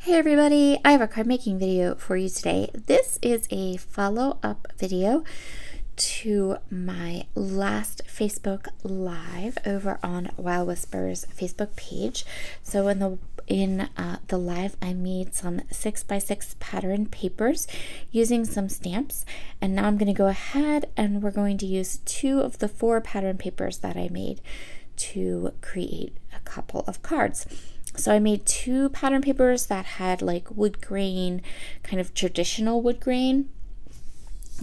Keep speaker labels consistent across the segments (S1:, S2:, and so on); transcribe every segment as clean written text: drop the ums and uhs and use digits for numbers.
S1: Hey everybody, I have a card making video for you today. This is a follow-up video to my last Facebook Live over on Wild Whispers Facebook page. So in the live, I made some 6x6 pattern papers using some stamps, and now I'm going to go ahead and we're going to use 2 of the 4 pattern papers that I made to create a couple of cards. So I made 2 pattern papers that had like wood grain, kind of traditional wood grain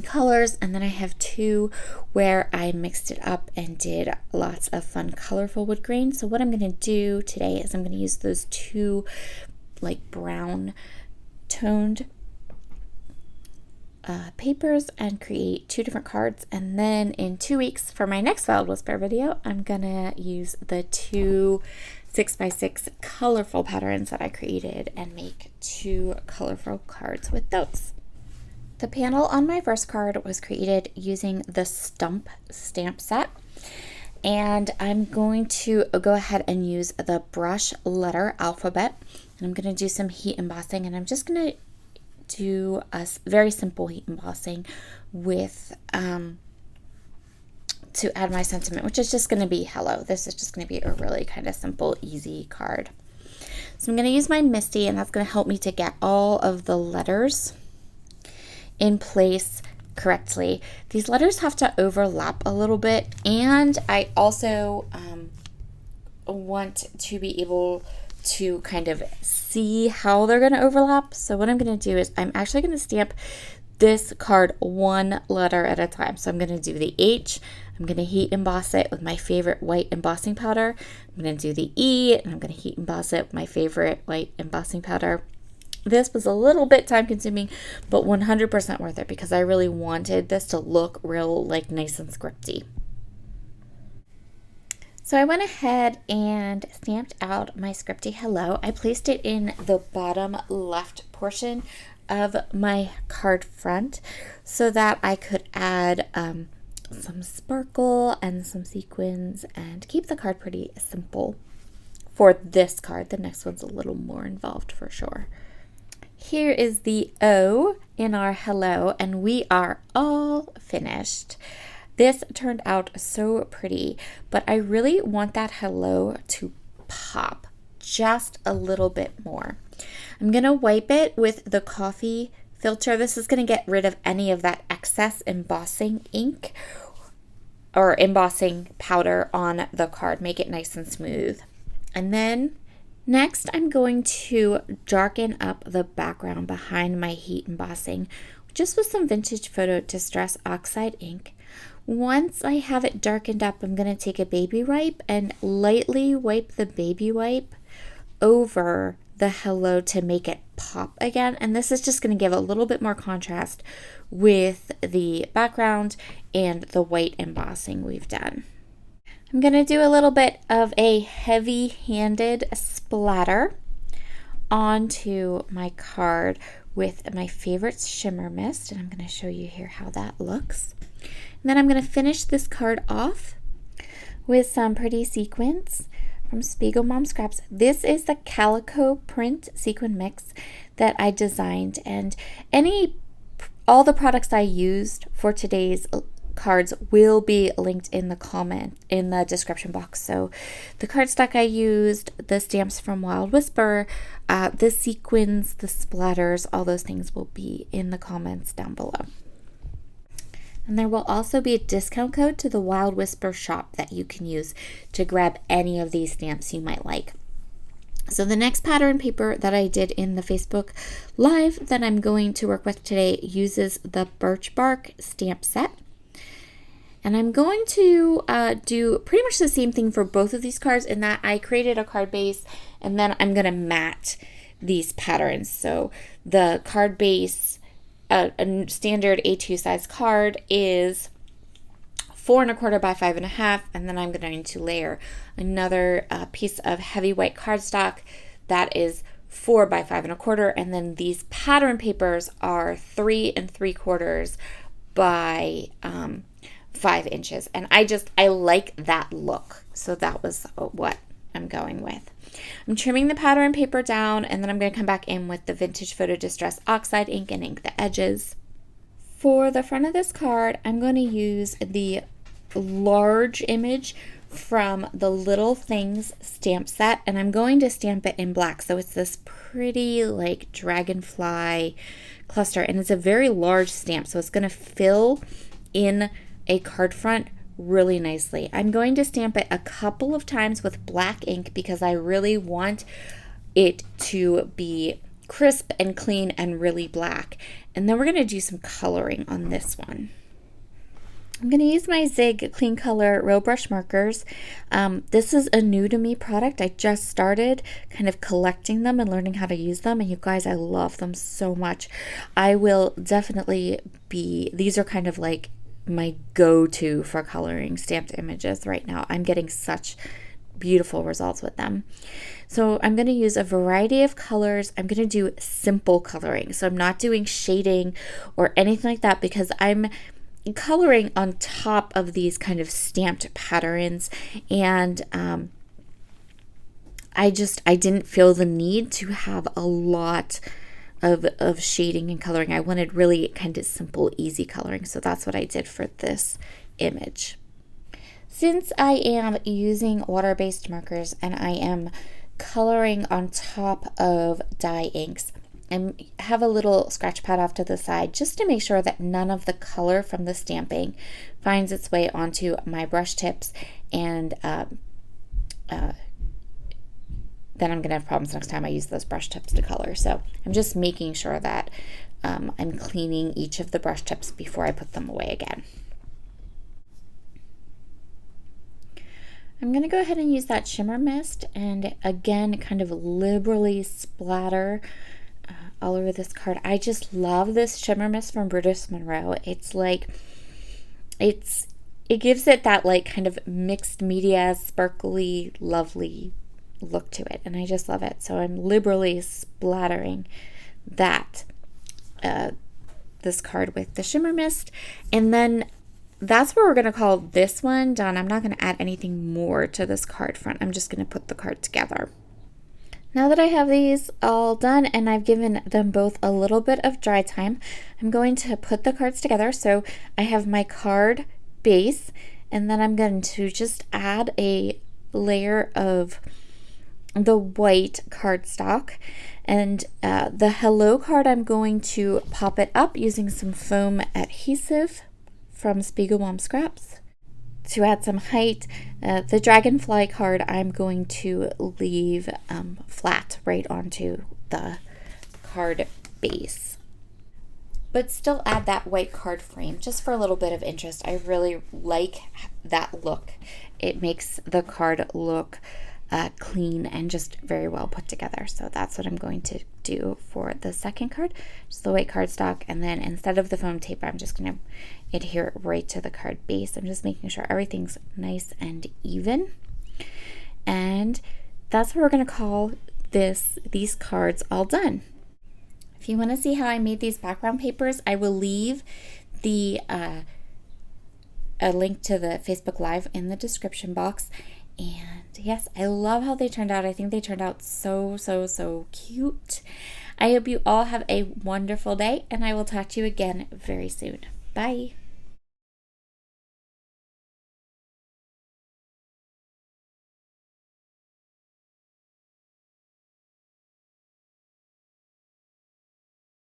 S1: colors, and then I have 2 where I mixed it up and did lots of fun colorful wood grain. So what I'm going to do today is I'm going to use those 2 like brown toned papers and create 2 different cards, and then in 2 weeks for my next Wild Whisper video I'm gonna use the 2 6x6 colorful patterns that I created and make 2 colorful cards with those. The panel on my first card was created using the Stump stamp set, and I'm going to go ahead and use the brush letter alphabet, and I'm going to do some heat embossing, and I'm just going to do a very simple heat embossing with to add my sentiment, which is just going to be hello. This is just going to be a really kind of simple, easy card. So I'm going to use my Misty, and that's going to help me to get all of the letters in place correctly. These letters have to overlap a little bit, and I also want to be able to kind of see how they're going to overlap. So what I'm going to do is I'm actually going to stamp this card 1 letter at a time. So I'm going to do the H. I'm going to heat emboss it with my favorite white embossing powder. I'm going to do the E, and I'm going to heat emboss it with my favorite white embossing powder. This was a little bit time consuming, but 100% worth it because I really wanted this to look real like nice and scripty. So I went ahead and stamped out my scripty hello. I placed it in the bottom left portion of my card front so that I could add some sparkle and some sequins and keep the card pretty simple for this card. The next one's a little more involved for sure. Here is the O in our hello, and we are all finished. This turned out so pretty, but I really want that hello to pop just a little bit more. I'm going to wipe it with the coffee filter. This is going to get rid of any of that excess embossing ink or embossing powder on the card, make it nice and smooth. And then next I'm going to darken up the background behind my heat embossing just with some vintage photo distress oxide ink. Once I have it darkened up, I'm going to take a baby wipe and lightly wipe the baby wipe over the hello to make it pop again. And this is just going to give a little bit more contrast with the background and the white embossing we've done. I'm going to do a little bit of a heavy-handed splatter onto my card with my favorite shimmer mist, and I'm going to show you here how that looks. And then I'm going to finish this card off with some pretty sequins from Spiegel Mom Scraps. This is the calico print sequin mix that I designed, and all the products I used for today's cards will be linked in the description box. So the cardstock I used, the stamps from Wild Whisper, the sequins, the splatters, all those things will be in the comments down below. And there will also be a discount code to the Wild Whisper shop that you can use to grab any of these stamps you might like. So the next pattern paper that I did in the Facebook Live that I'm going to work with today uses the birch bark stamp set. And I'm going to do pretty much the same thing for both of these cards in that I created a card base and then I'm going to mat these patterns. So the card base, a standard A2 size card, is 4 1/4 by 5 1/2, and then I'm going to layer another piece of heavy white cardstock that is 4 by 5 1/4, and then these pattern papers are 3 3/4 by 5 inches, and I like that look, so that was what I'm going with. I'm trimming the pattern paper down, and then I'm going to come back in with the Vintage Photo Distress Oxide ink and ink the edges. For the front of this card, I'm going to use the large image from the Little Things stamp set, and I'm going to stamp it in black. So it's this pretty like dragonfly cluster, and it's a very large stamp, so it's going to fill in a card front really nicely. I'm going to stamp it a couple of times with black ink because I really want it to be crisp and clean and really black. And then we're going to do some coloring on this one. I'm going to use my Zig Clean Color Row Brush markers. This is a new to me product. I just started kind of collecting them and learning how to use them. And you guys, I love them so much. I will definitely these are kind of like my go-to for coloring stamped images right now. I'm getting such beautiful results with them. So I'm going to use a variety of colors. I'm going to do simple coloring. So I'm not doing shading or anything like that because I'm coloring on top of these kind of stamped patterns, and I didn't feel the need to have a lot of shading and coloring. I wanted really kind of simple, easy coloring, so that's what I did for this image. Since I am using water-based markers and I am coloring on top of dye inks, I have a little scratch pad off to the side just to make sure that none of the color from the stamping finds its way onto my brush tips, and then I'm going to have problems next time I use those brush tips to color. So I'm just making sure that I'm cleaning each of the brush tips before I put them away again. I'm going to go ahead and use that shimmer mist and again kind of liberally splatter all over this card. I just love this shimmer mist from Brutus Monroe. It's like, it gives it that like kind of mixed media, sparkly, lovely look to it, and I just love it. So I'm liberally splattering that this card with the shimmer mist, and then that's where we're going to call this one done. I'm not going to add anything more to this card front. I'm just going to put the card together. Now that I have these all done and I've given them both a little bit of dry time, I'm going to put the cards together. So I have my card base, and then I'm going to just add a layer of the white cardstock, and the Hello card, I'm going to pop it up using some foam adhesive from Spiegelbaum Scraps to add some height. The Dragonfly card I'm going to leave flat right onto the card base, but still add that white card frame just for a little bit of interest. I really like that look. It makes the card look clean and just very well put together. So that's what I'm going to do for the second card, just the white cardstock, and then instead of the foam tape, I'm just going to adhere it right to the card base. I'm just making sure everything's nice and even, and that's what we're going to call these cards all done. If you want to see how I made these background papers, I will leave the a link to the Facebook Live in the description box. And yes, I love how they turned out. I think they turned out so, so, so cute. I hope you all have a wonderful day, and I will talk to you again very soon. Bye.